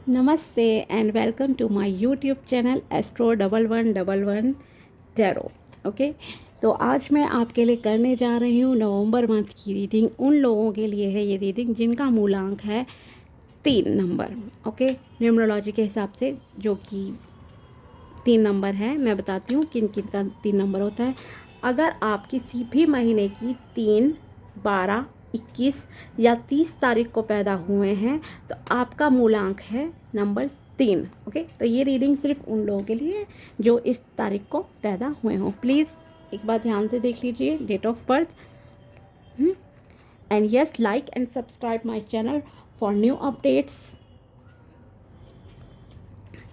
नमस्ते and welcome to my YouTube channel astro 1111 tarot. Okay, तो आज मैं आपके लिए करने जा रही हूँ नवंबर मंथ की रीडिंग। उन लोगों के लिए है ये रीडिंग जिनका मूलांक है 3 नंबर। ओके, न्यूमरोलॉजी के हिसाब से जो कि 3 नंबर है, मैं बताती हूँ किन किन का 3 नंबर होता है। अगर आप किसी भी महीने की 3, 12, 21 या 30 तारीख को पैदा हुए हैं तो आपका मूलांक है नंबर 3। ओके, तो ये रीडिंग सिर्फ उन लोगों के लिए है जो इस तारीख को पैदा हुए हों। प्लीज़ एक बार ध्यान से देख लीजिए date of birth. And yes, like and subscribe my channel for new updates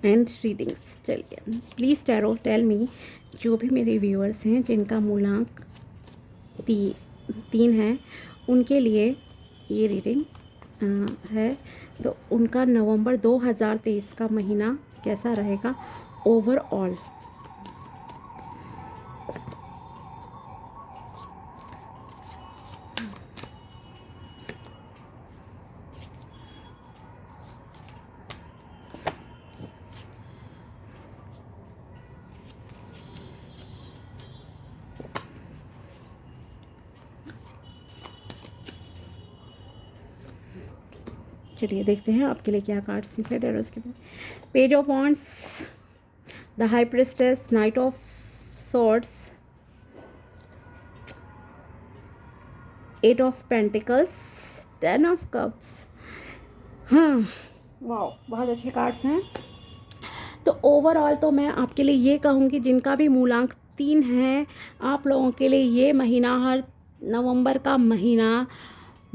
and readings. चलिए, प्लीज़ टैरो टेल मी, जो भी मेरे व्यूअर्स हैं जिनका मूलांक 3 है उनके लिए ये रीडिंग है। तो उनका नवंबर 2023 का महीना कैसा रहेगा ओवरऑल। चलिए देखते हैं आपके लिए क्या कार्ड्स निकले टैरोस के। Page of wands, the high priestess, night of swords, 8 of pentacles, 10 of cups. हाँ, वाह, बहुत अच्छे कार्ड्स हैं। तो ओवरऑल तो मैं आपके लिए ये कहूँगी जिनका भी मूलांक 3 है, आप लोगों के लिए ये महीना, हर नवंबर का महीना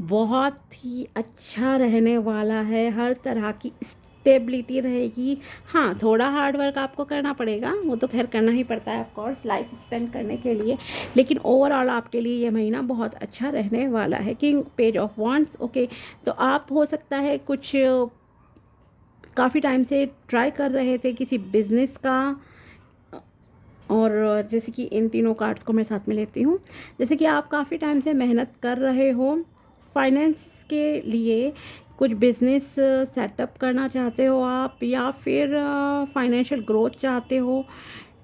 बहुत ही अच्छा रहने वाला है। हर तरह की स्टेबिलिटी रहेगी। हाँ, थोड़ा हार्ड वर्क आपको करना पड़ेगा, वो तो खैर करना ही पड़ता है ऑफ कोर्स लाइफ स्पेंड करने के लिए, लेकिन ओवरऑल आपके लिए ये महीना बहुत अच्छा रहने वाला है। King page of wands. Okay, तो आप हो सकता है कुछ काफ़ी टाइम से ट्राई कर रहे थे किसी बिजनेस का, और जैसे कि इन तीनों कार्ड्स को मैं साथ में लेती हूँ, जैसे कि आप काफ़ी टाइम से मेहनत कर रहे हो फाइनेंस के लिए, कुछ बिजनेस सेटअप करना चाहते हो आप, या फिर फाइनेंशियल ग्रोथ चाहते हो।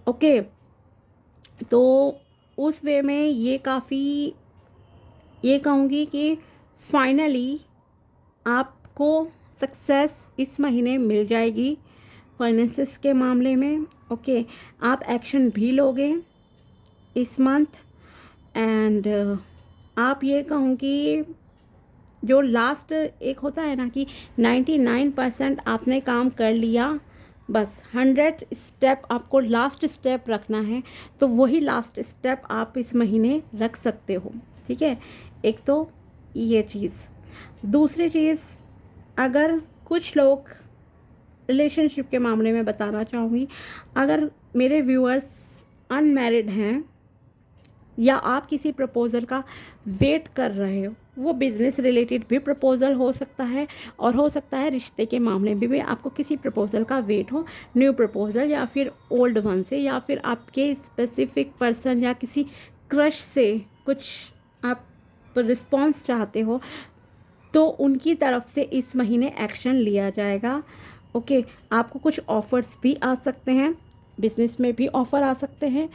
ओके, तो उस वे में ये काफ़ी, ये कहूँगी कि फाइनली आपको सक्सेस इस महीने मिल जाएगी फाइनेंसेस के मामले में। ओके, आप एक्शन भी लोगे इस मंथ। एंड आप ये कहूँगी जो लास्ट एक होता है ना कि 99% आपने काम कर लिया, बस 100 स्टेप आपको लास्ट स्टेप रखना है, तो वही लास्ट स्टेप आप इस महीने रख सकते हो। ठीक है, एक तो ये चीज़। दूसरी चीज़, अगर कुछ लोग रिलेशनशिप के मामले में बताना चाहूँगी, अगर मेरे व्यूअर्स अनमैरिड हैं या आप किसी प्रपोज़ल का वेट कर रहे हो, वो बिज़नेस रिलेटेड भी प्रपोज़ल हो सकता है, और हो सकता है रिश्ते के मामले में भी आपको किसी प्रपोज़ल का वेट हो, न्यू प्रपोज़ल या फिर ओल्ड वन से, या फिर आपके स्पेसिफिक पर्सन या किसी क्रश से कुछ आप रिस्पॉन्स चाहते हो, तो उनकी तरफ से इस महीने एक्शन लिया जाएगा। ओके, आपको कुछ ऑफ़र्स भी आ सकते हैं, बिज़नेस में भी ऑफ़र आ सकते हैं।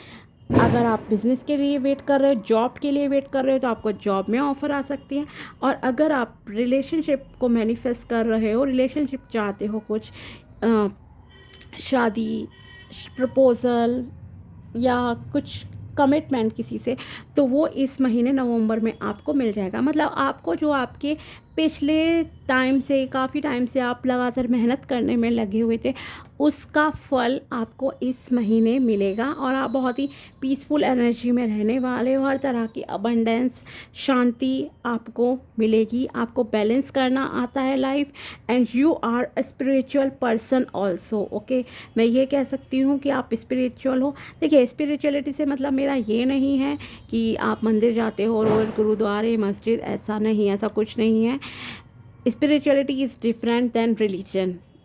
अगर आप बिज़नेस के लिए वेट कर रहे हो, जॉब के लिए वेट कर रहे हो, तो आपको जॉब में ऑफ़र आ सकती है। और अगर आप रिलेशनशिप को मैनिफेस्ट कर रहे हो, रिलेशनशिप चाहते हो, कुछ शादी, प्रपोज़ल या कुछ कमिटमेंट किसी से, तो वो इस महीने नवंबर में आपको मिल जाएगा। मतलब आपको जो आपके पिछले टाइम से, काफ़ी टाइम से आप लगातार मेहनत करने में लगे हुए थे, उसका फल आपको इस महीने मिलेगा, और आप बहुत ही पीसफुल एनर्जी में रहने वाले हो। हर तरह की अबंडेंस, शांति आपको मिलेगी। आपको बैलेंस करना आता है life, and you are a spiritual person also. Okay, मैं ये कह सकती हूँ कि आप स्पिरिचुअल हो। देखिए, स्पिरिचुअलिटी से मतलब मेरा ये नहीं है कि आप मंदिर जाते हो रोज़, गुरुद्वारे, मस्जिद, ऐसा नहीं, ऐसा कुछ नहीं है। Spirituality is different than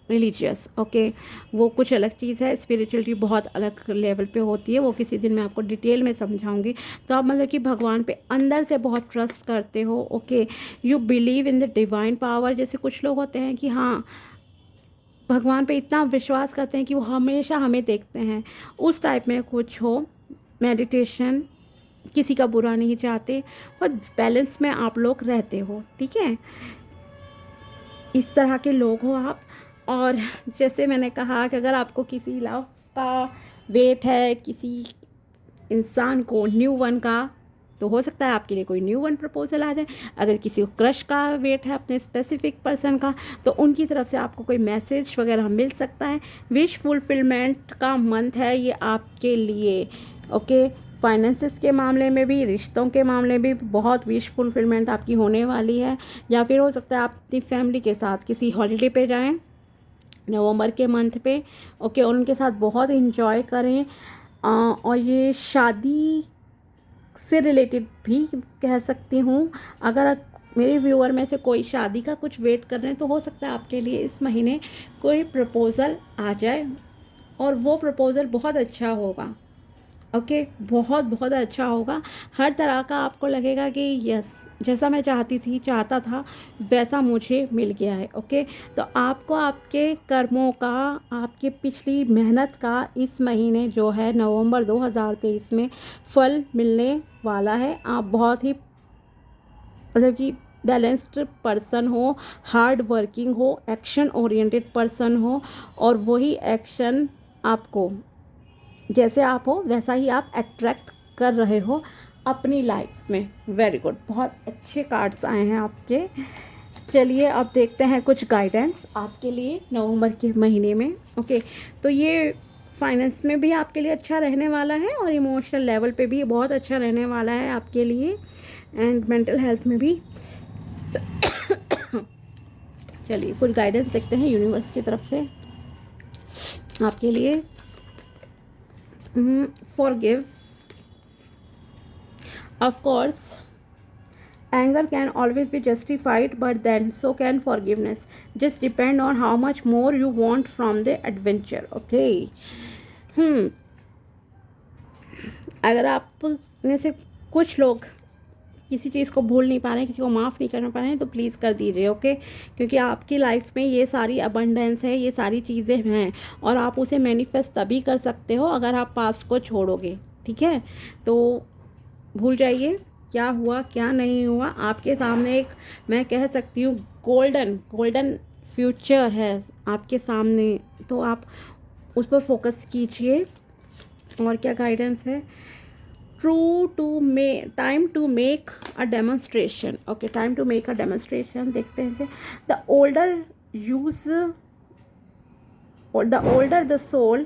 religious. Okay, वो कुछ अलग चीज़ है। स्पिरिचुअलिटी बहुत अलग लेवल पे होती है, वो किसी दिन मैं आपको डिटेल में समझाऊंगी। तो आप मतलब कि भगवान पे अंदर से बहुत ट्रस्ट करते हो। Okay, you believe in the divine power. जैसे कुछ लोग होते हैं कि हाँ, भगवान पे इतना विश्वास करते हैं कि वो हमेशा हमें देखते हैं, उस टाइप में कुछ हो। मेडिटेशन, किसी का बुरा नहीं चाहते, और बैलेंस में आप लोग रहते हो, ठीक है, इस तरह के लोग हो आप। और जैसे मैंने कहा कि अगर आपको किसी लव का वेट है, किसी इंसान को, न्यू वन का, तो हो सकता है आपके लिए कोई न्यू वन प्रपोजल आ जाए। अगर किसी को क्रश का वेट है अपने स्पेसिफिक पर्सन का, तो उनकी तरफ से आपको कोई मैसेज वगैरह मिल सकता है। विश फुलफिलमेंट का मंथ है ये आपके लिए, ओके। फाइनेंसिस के मामले में भी, रिश्तों के मामले में भी बहुत विश फुलफिलमेंट आपकी होने वाली है। या फिर हो सकता है आप अपनी फैमिली के साथ किसी हॉलीडे पे जाएं नवंबर के मंथ पे, ओके, और उनके साथ बहुत इन्जॉय करें। और ये शादी से रिलेटेड भी कह सकती हूँ। अगर मेरे व्यूअर में से कोई शादी का कुछ वेट कर रहे हैं, तो हो सकता है आपके लिए इस महीने कोई प्रपोज़ल आ जाए, और वो प्रपोज़ल बहुत अच्छा होगा, ओके, बहुत बहुत अच्छा होगा। हर तरह का आपको लगेगा कि यस, जैसा मैं चाहता था वैसा मुझे मिल गया है, ओके। तो आपको आपके कर्मों का, आपकी पिछली मेहनत का इस महीने जो है नवंबर 2023 में फल मिलने वाला है। आप बहुत ही मतलब कि बैलेंस्ड पर्सन हो, हार्ड वर्किंग हो, एक्शन ओरिएंटेड पर्सन हो, और वही एक्शन आपको, जैसे आप हो वैसा ही आप अट्रैक्ट कर रहे हो अपनी लाइफ में। वेरी गुड, बहुत अच्छे कार्ड्स आए हैं आपके। चलिए अब देखते हैं कुछ गाइडेंस आपके लिए नवंबर के महीने में, ओके। तो ये फाइनेंस में भी आपके लिए अच्छा रहने वाला है, और इमोशनल लेवल पे भी बहुत अच्छा रहने वाला है आपके लिए, एंड मेंटल हेल्थ में भी। चलिए कुछ गाइडेंस देखते हैं यूनिवर्स की तरफ से आपके लिए। Forgive. Of course, anger can always be justified, but then so can forgiveness. Just depend on how much more you want from the adventure. Okay. अगर आप में से कुछ लोग किसी चीज़ को भूल नहीं पा रहे हैं, किसी को माफ़ नहीं कर पा रहे हैं, तो प्लीज़ कर दीजिए, ओके। क्योंकि आपकी लाइफ में ये सारी अबंडेंस है, ये सारी चीज़ें हैं, और आप उसे मैनिफेस्ट तभी कर सकते हो अगर आप पास्ट को छोड़ोगे, ठीक है। तो भूल जाइए क्या हुआ क्या नहीं हुआ। आपके सामने एक, मैं कह सकती हूँ, गोल्डन फ्यूचर है आपके सामने, तो आप उस पर फोकस कीजिए। और क्या गाइडेंस है? Time to make a demonstration, okay, time to make a demonstration. देखते हैं इसे। The older the soul,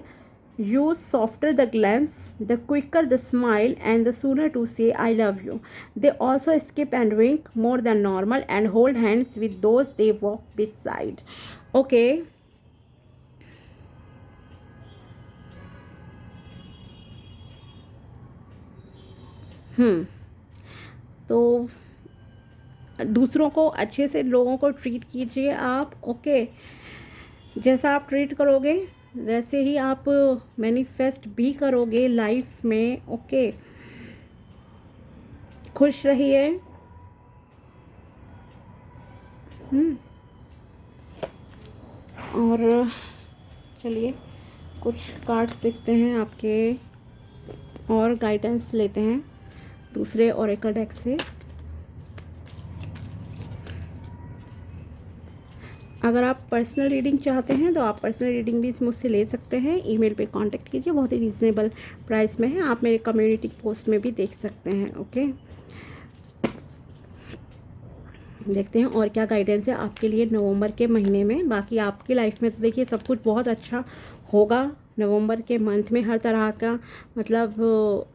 use softer the glance, the quicker the smile, and the sooner to say I love you. They also skip and wink more than normal and hold hands with those they walk beside, okay. तो दूसरों को अच्छे से, लोगों को treat कीजिए आप, okay. जैसा आप ट्रीट करोगे वैसे ही आप मैनिफेस्ट भी करोगे लाइफ में, ओके। खुश रहिए। और चलिए कुछ कार्ड्स देखते हैं आपके, और गाइडेंस लेते हैं दूसरे ओरेकल डेक से। अगर आप पर्सनल रीडिंग चाहते हैं तो आप पर्सनल रीडिंग भी मुझसे ले सकते हैं। ईमेल पे कांटेक्ट कीजिए, बहुत ही रीज़नेबल प्राइस में है। आप मेरे कम्युनिटी पोस्ट में भी देख सकते हैं, ओके। देखते हैं और क्या गाइडेंस है आपके लिए नवंबर के महीने में। बाकी आपकी लाइफ में तो देखिए सब कुछ बहुत अच्छा होगा नवंबर के मंथ में। हर तरह का मतलब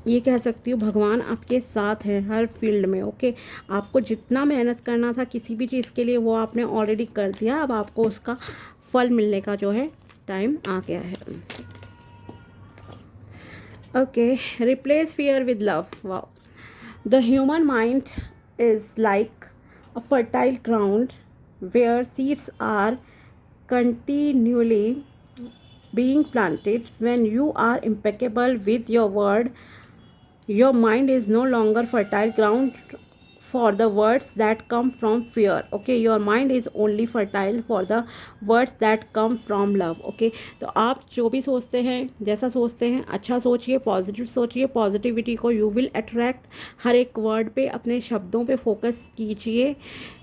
ये कह सकती हूँ भगवान आपके साथ हैं हर फील्ड में, ओके। आपको जितना मेहनत करना था किसी भी चीज़ के लिए वो आपने ऑलरेडी कर दिया। अब आपको उसका फल मिलने का जो है टाइम आ गया है, okay. Replace fear with love. Wow, the human mind is like a fertile ground where seeds are continually being planted. When you are impeccable with your word, your mind is no longer fertile ground for the words that come from fear, okay, your mind is only fertile for the words that come from love, okay. तो आप जो भी सोचते हैं, जैसा सोचते हैं, अच्छा सोचिए, पॉजिटिव सोचिए, पॉजिटिविटी को यू विल अट्रैक्ट। हर एक वर्ड पे, अपने शब्दों पे फोकस कीजिए,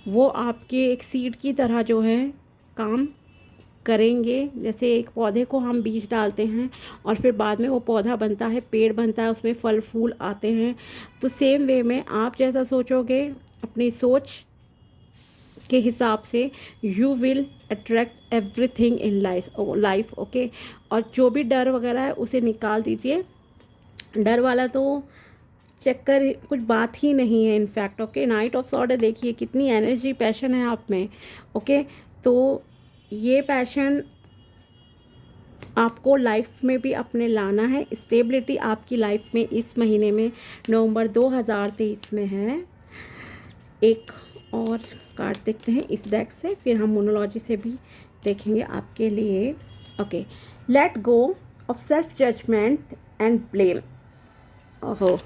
वो आपके एक सीड की तरह जो है काम करेंगे। जैसे एक पौधे को हम बीज डालते हैं और फिर बाद में वो पौधा बनता है, पेड़ बनता है, उसमें फल फूल आते हैं। तो सेम वे में आप जैसा सोचोगे, अपनी सोच के हिसाब से you will attract everything in life, okay. और जो भी डर वगैरह है उसे निकाल दीजिए। डर वाला तो चक्कर कुछ बात ही नहीं है in fact, okay. Night of sword देखिए कितनी एनर्जी, पैशन है आप में, ओके। तो ये पैशन आपको लाइफ में भी अपने लाना है। स्टेबिलिटी आपकी लाइफ में इस महीने में नवंबर 2023 में है। एक और कार्ड देखते हैं इस डेक से, फिर हम मोनोलॉजी से भी देखेंगे आपके लिए, okay. Let go of self judgement and blame. ओहो,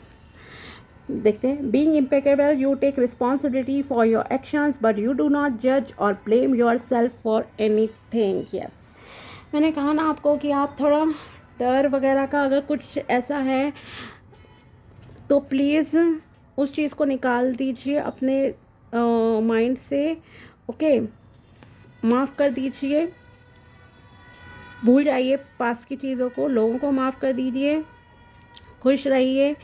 देखते हैं। Being impeccable, you take responsibility for your actions but you do not जज or blame yourself for anything. Yes, मैंने कहा ना आपको कि आप थोड़ा डर वगैरह का अगर कुछ ऐसा है तो प्लीज़ उस चीज़ को निकाल दीजिए अपने माइंड से, ओके। माफ़ कर दीजिए, भूल जाइए पास्ट की चीज़ों को, लोगों को माफ़ कर दीजिए, खुश रहिए,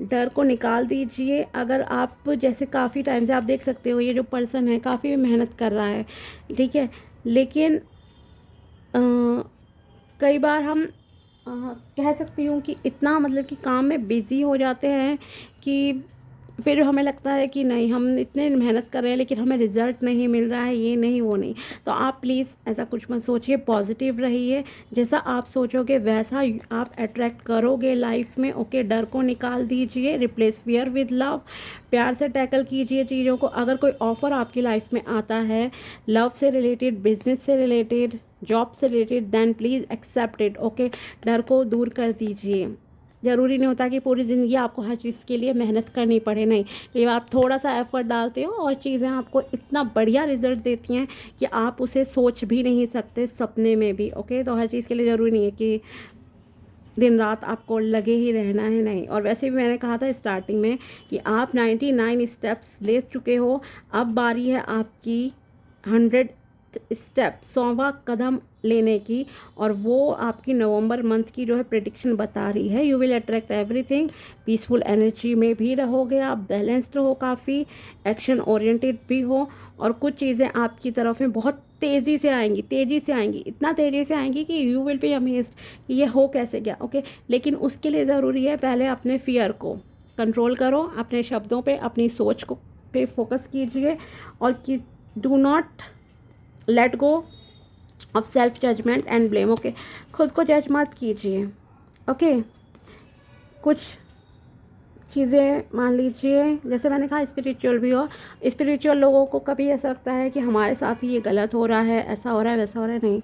डर को निकाल दीजिए। अगर आप जैसे काफ़ी टाइम से आप देख सकते हो ये जो पर्सन है काफ़ी मेहनत कर रहा है, ठीक है, लेकिन कई बार हम कह सकती हूँ कि इतना मतलब कि काम में बिज़ी हो जाते हैं कि फिर हमें लगता है कि नहीं, हम इतने मेहनत कर रहे हैं लेकिन हमें रिज़ल्ट नहीं मिल रहा है, ये नहीं वो नहीं। तो आप प्लीज़ ऐसा कुछ मत सोचिए, पॉजिटिव रहिए। जैसा आप सोचोगे वैसा आप अट्रैक्ट करोगे लाइफ में, ओके। डर को निकाल दीजिए, रिप्लेस फियर विद लव। प्यार से टैकल कीजिए चीज़ों को। अगर कोई ऑफ़र आपकी लाइफ में आता है, लव से रिलेटेड, बिजनेस से रिलेटेड, जॉब से related, then please accept it, okay. डर को दूर कर दीजिए। ज़रूरी नहीं होता कि पूरी ज़िंदगी आपको हर चीज़ के लिए मेहनत करनी पड़े, नहीं। लेकिन आप थोड़ा सा एफ़र्ट डालते हो और चीज़ें आपको इतना बढ़िया रिज़ल्ट देती हैं कि आप उसे सोच भी नहीं सकते सपने में भी, ओके। तो हर चीज़ के लिए ज़रूरी नहीं है कि दिन रात आपको लगे ही रहना है, नहीं। और वैसे भी मैंने कहा था स्टार्टिंग में कि आप 99 स्टेप्स ले चुके हो, अब बारी है आपकी 100 स्टेप, 100वां कदम लेने की। और वो आपकी नवंबर मंथ की जो है प्रेडिक्शन बता रही है, you will attract everything. Peaceful energy में भी रहोगे आप, बैलेंस्ड हो, काफ़ी एक्शन ओरिएंटेड भी हो, और कुछ चीज़ें आपकी तरफ में बहुत तेज़ी से आएंगी, तेज़ी से आएंगी, इतना तेज़ी से आएंगी कि यू विल बी अमेज्ड कि ये हो कैसे गया, ओके। लेकिन उसके लिए ज़रूरी है पहले अपने फियर को कंट्रोल करो, अपने शब्दों पे, अपनी सोच को पे फोकस कीजिए, और कि do not let go of self judgement and blame, okay. खुद को जज मत कीजिए, ओके। कुछ चीज़ें मान लीजिए, जैसे मैंने कहा स्पिरिचुअल भी हो, स्पिरिचुअल लोगों को कभी ऐसा लगता है कि हमारे साथ ही ये गलत हो रहा है, ऐसा हो रहा है, वैसा हो रहा है, नहीं।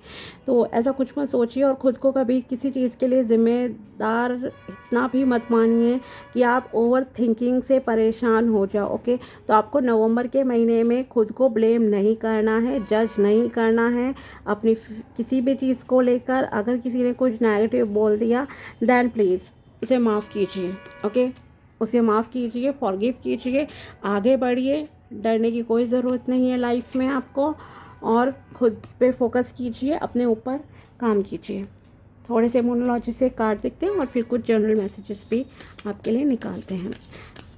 तो ऐसा कुछ मत सोचिए, और ख़ुद को कभी किसी चीज़ के लिए ज़िम्मेदार इतना भी मत मानिए कि आप ओवर थिंकिंग से परेशान हो जाओ, ओके। तो आपको नवंबर के महीने में खुद को ब्लेम नहीं करना है, जज नहीं करना है अपनी किसी भी चीज़ को लेकर। अगर किसी ने कुछ नेगेटिव बोल दिया, देन प्लीज़ उसे माफ़ कीजिए, ओके। उसे माफ़ कीजिए, फॉरगिव कीजिए, आगे बढ़िए। डरने की कोई ज़रूरत नहीं है लाइफ में आपको, और खुद पे फोकस कीजिए, अपने ऊपर काम कीजिए। थोड़े से मोनोलॉजी से कार्ड देखते हैं और फिर कुछ जनरल मैसेजेस भी आपके लिए निकालते हैं।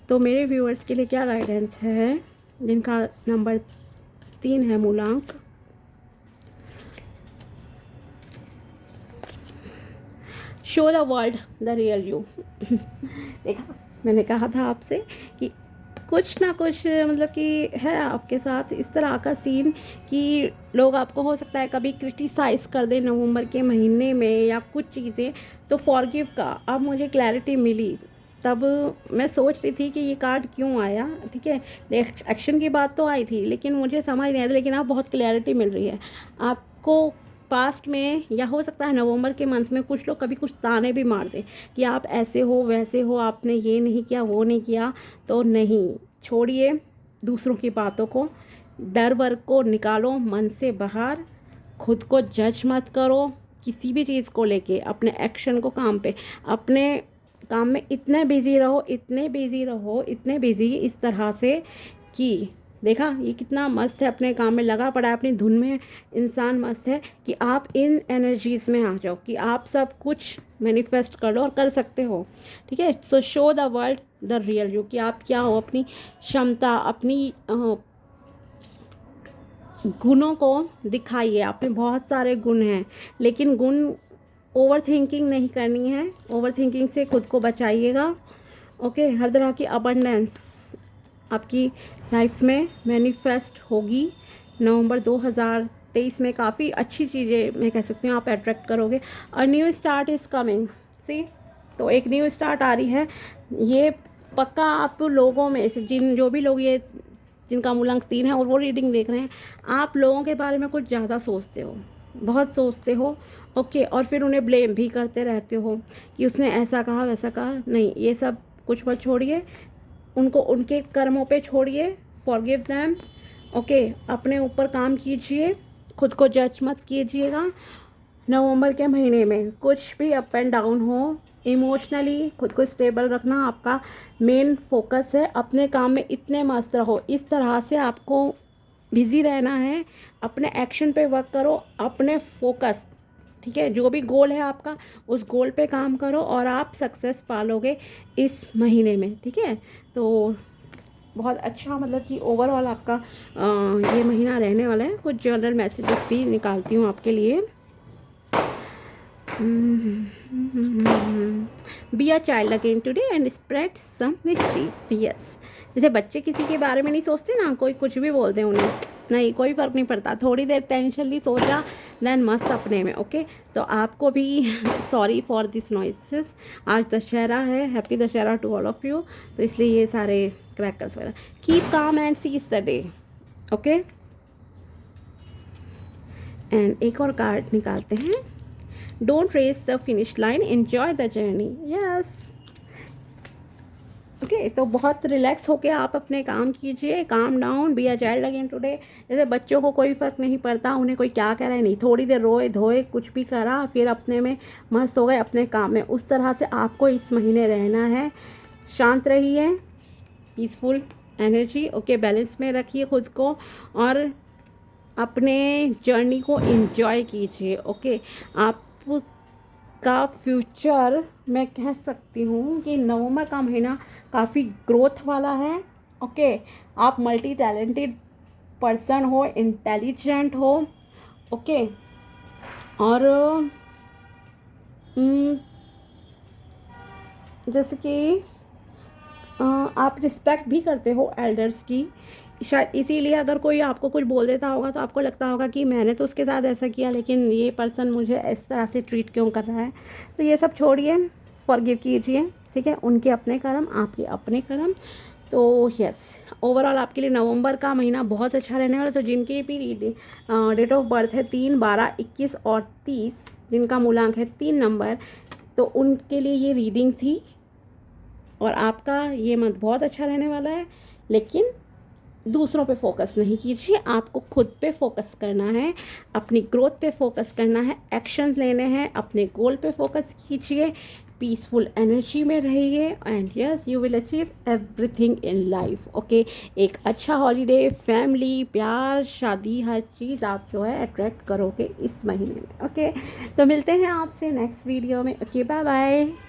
तो मेरे व्यूअर्स के लिए क्या गाइडेंस है, जिनका नंबर 3 है मूलांक। Show the world the real you. देखा, मैंने कहा था आपसे कि कुछ ना कुछ मतलब कि है आपके साथ इस तरह का सीन कि लोग आपको हो सकता है कभी क्रिटिसाइज़ कर दें नवंबर के महीने में या कुछ चीज़ें। तो फॉरगिव का अब मुझे क्लैरिटी मिली, तब मैं सोच रही थी कि ये कार्ड क्यों आया, ठीक है। एक्शन की बात तो आई थी लेकिन मुझे समझ नहीं आया, लेकिन अब बहुत क्लैरिटी मिल रही है आपको। पास्ट में या हो सकता है नवंबर के मंथ में कुछ लोग कभी कुछ ताने भी मार दें कि आप ऐसे हो, वैसे हो, आपने ये नहीं किया, वो नहीं किया। तो नहीं, छोड़िए, दूसरों की बातों को, डर वर को निकालो मन से बाहर, खुद को जज मत करो किसी भी चीज़ को लेके, अपने एक्शन को काम पे, अपने काम में इतने बिज़ी रहो, इतने बिज़ी रहो, इतने बिज़ी इस तरह से कि देखा ये कितना मस्त है, अपने काम में लगा पड़ा है, अपनी धुन में इंसान मस्त है कि आप इन एनर्जीज़ में आ जाओ कि आप सब कुछ मैनिफेस्ट कर लो और कर सकते हो। ठीक है, सो show the world the real you कि आप क्या हो, अपनी क्षमता, अपनी गुणों को दिखाइए। आप में बहुत सारे गुण हैं, लेकिन गुण ओवर थिंकिंग नहीं करनी है, ओवर थिंकिंग से खुद को बचाइएगा। ओके, हर तरह की अबंडेंस आपकी लाइफ में मैनिफेस्ट होगी। नवंबर 2023 में काफ़ी अच्छी चीज़ें मैं कह सकती हूँ आप अट्रैक्ट करोगे। A new start is coming, see, तो एक न्यू स्टार्ट आ रही है। ये पक्का आप लोगों में से जो भी लोग ये जिनका मूलांक 3 है और वो रीडिंग देख रहे हैं, आप लोगों के बारे में कुछ ज़्यादा सोचते हो, बहुत सोचते हो। ओके, और फिर उन्हें ब्लेम भी करते रहते हो कि उसने ऐसा कहा वैसा कहा। नहीं, ये सब कुछ मत छोड़िए, उनको उनके कर्मों पे छोड़िए, फॉरगिव देम। ओके, अपने ऊपर काम कीजिए, खुद को जज मत कीजिएगा। नवंबर के महीने में कुछ भी अप एंड डाउन हो, इमोशनली खुद को स्टेबल रखना आपका मेन फोकस है। अपने काम में इतने मस्त रहो, इस तरह से आपको बिज़ी रहना है, अपने एक्शन पे वर्क करो, अपने फोकस, ठीक है, जो भी गोल है आपका उस गोल पे काम करो और आप सक्सेस पालोगे इस महीने में। ठीक है, तो बहुत अच्छा, मतलब कि ओवरऑल आपका ये महीना रहने वाला है। कुछ जनरल मैसेजेस भी निकालती हूँ आपके लिए। Be a child again today and spread some mischief. Yes, जैसे बच्चे किसी के बारे में नहीं सोचते ना, कोई कुछ भी बोलते हैं उन्हें, नहीं कोई फ़र्क नहीं पड़ता, थोड़ी देर टेंशनली सोचा देन मस्त अपने में। ओके, तो आपको भी सॉरी फॉर दिस नॉइसेस। आज दशहरा है, happy Dussehra to all of you, तो इसलिए ये सारे क्रैकर्स वगैरह। Keep calm and seize the day. Okay, and एक और कार्ड निकालते हैं। Don't race the finish line, enjoy the journey. Yes, okay, तो बहुत रिलैक्स होके आप अपने काम कीजिए, calm down, be a child again today. जैसे बच्चों को कोई फ़र्क नहीं पड़ता उन्हें कोई क्या कह रहा है, नहीं, थोड़ी देर रोए धोए कुछ भी करा, फिर अपने में मस्त हो गए अपने काम में। उस तरह से आपको इस महीने रहना है। शांत रहिए, पीसफुल एनर्जी, ओके, बैलेंस में रखिए खुद को और अपने जर्नी को एंजॉय कीजिए। ओके, आप का फ्यूचर मैं कह सकती हूँ कि नवंबर का महीना काफ़ी ग्रोथ वाला है। ओके, आप मल्टी टैलेंटेड पर्सन हो, इंटेलिजेंट हो। ओके, और जैसे कि आप रिस्पेक्ट भी करते हो एल्डर्स की, शायद इसीलिए अगर कोई आपको कुछ बोल देता होगा तो आपको लगता होगा कि मैंने तो उसके साथ ऐसा किया, लेकिन ये पर्सन मुझे इस तरह से ट्रीट क्यों कर रहा है। तो ये सब छोड़िए, फॉरगिव कीजिए। ठीक है, उनके अपने कर्म, आपके अपने कर्म। तो यस, ओवरऑल आपके लिए नवंबर का महीना बहुत अच्छा रहने वाला। तो जिनकी भी डेट ऑफ बर्थ है 3, 12, 21 और 30, जिनका मूलांक है 3 नंबर, तो उनके लिए ये रीडिंग थी। और आपका ये मंथ बहुत अच्छा रहने वाला है, लेकिन दूसरों पे फोकस नहीं कीजिए, आपको खुद पे फोकस करना है, अपनी ग्रोथ पे फोकस करना है, एक्शन लेने हैं, अपने गोल पे फोकस कीजिए, पीसफुल एनर्जी में रहिए and yes you will achieve everything in life. Okay, एक अच्छा हॉलीडे, फैमिली, प्यार, शादी, हर चीज़ आप जो है अट्रैक्ट करोगे इस महीने में। ओके, तो मिलते हैं आपसे नेक्स्ट वीडियो में। Okay, bye bye.